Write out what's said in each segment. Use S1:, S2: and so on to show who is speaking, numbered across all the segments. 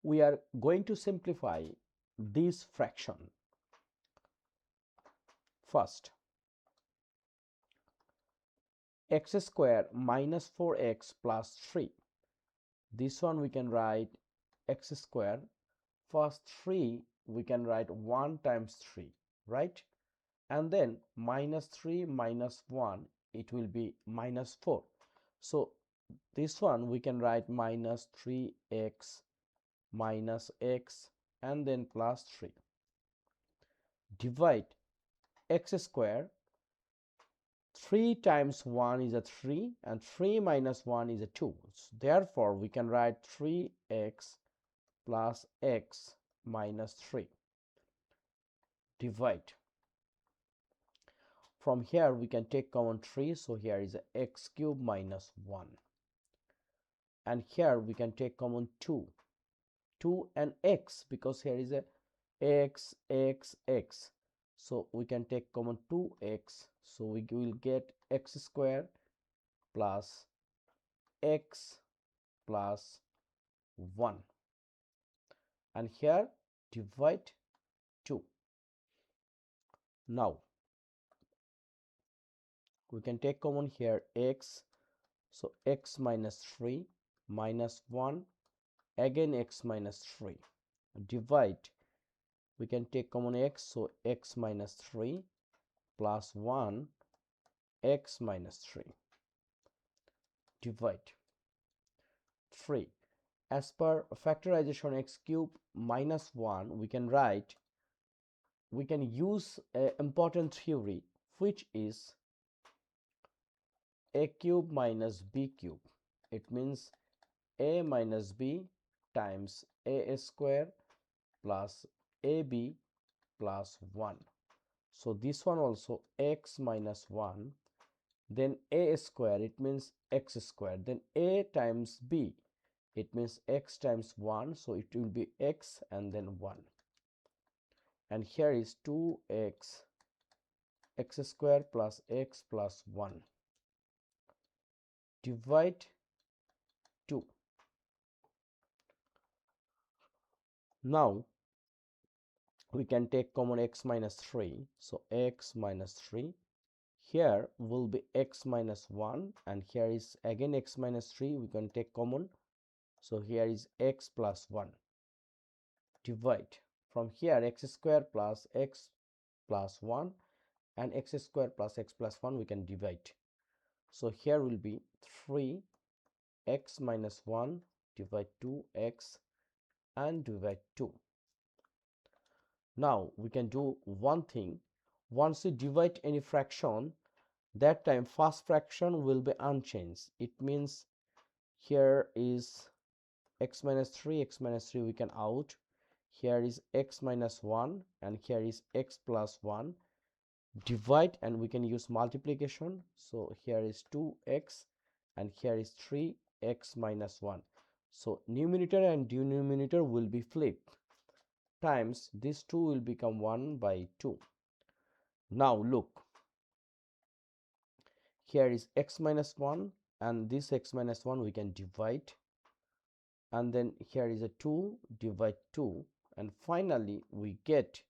S1: we are going to simplify this fraction. First, x square minus 4x plus 3. This one we can write x square. First 3 we can write 1 times 3, right? And then minus 3 minus 1, it will be minus 4. So this one we can write minus 3x minus x and then plus 3. Divide x square. 3 times 1 is a 3 and 3 minus 1 is a 2. So therefore we can write 3x plus x minus 3. Divide. From here we can take common 3, so here is a x cube minus 1. And here we can take common 2 and x, because here is a x, so we can take common 2x, so we will get x square plus x plus 1, and here divide 2. Now we can take common here x, so x minus 3 minus 1, again x minus 3. Divide, we can take common x, so x minus 3 plus 1, x minus 3. Divide 3. As per factorization x cube minus 1, we can write, we can use an important theory, which is a cube minus b cube. It means a minus b times a square plus ab plus 1. So this one also x minus 1, then a square, it means x square, then a times b, it means x times 1, so it will be x and then 1. And here is 2x, x square plus x plus 1. Divide 2. Now we can take common x minus 3, so x minus 3. Here will be x minus 1, and here is again x minus 3, we can take common, so here is x plus 1. Divide. From here x square plus x plus 1 and x square plus x plus 1 we can divide. So here will be 3x minus 1 divide 2x and divide 2. Now we can do one thing. Once we divide any fraction, that time first fraction will be unchanged. It means here is x minus 3 we can out. Here is x minus 1 and here is x plus 1. Divide and we can use multiplication. So here is 2x and here is 3x minus 1. So numerator and denominator will be flipped. Times this 2 will become 1 by 2. Now look, here is x minus 1 and this x minus 1 we can divide, and then here is a 2, divide 2, and finally we get,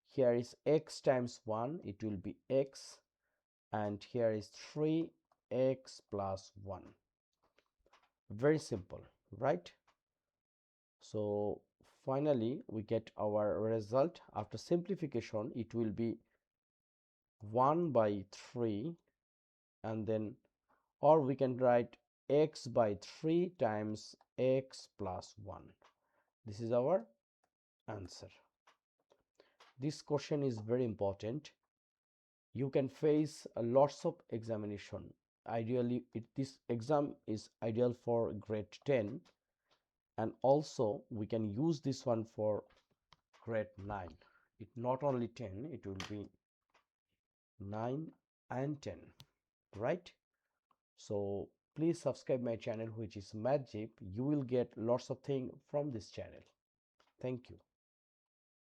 S1: here is x times 1, it will be x, and here is 3x plus 1. Very simple, right? So finally we get our result. After simplification it will be 1 by 3, and then, or we can write x by 3 times x plus 1. This is our answer. This question is very important. You can face lots of examination. Ideally this exam is ideal for grade 10, and also we can use this one for grade 9. It not only 10, it will be 9 and 10, right? So please subscribe my channel, which is MathZip. You will get lots of things from this channel. Thank you.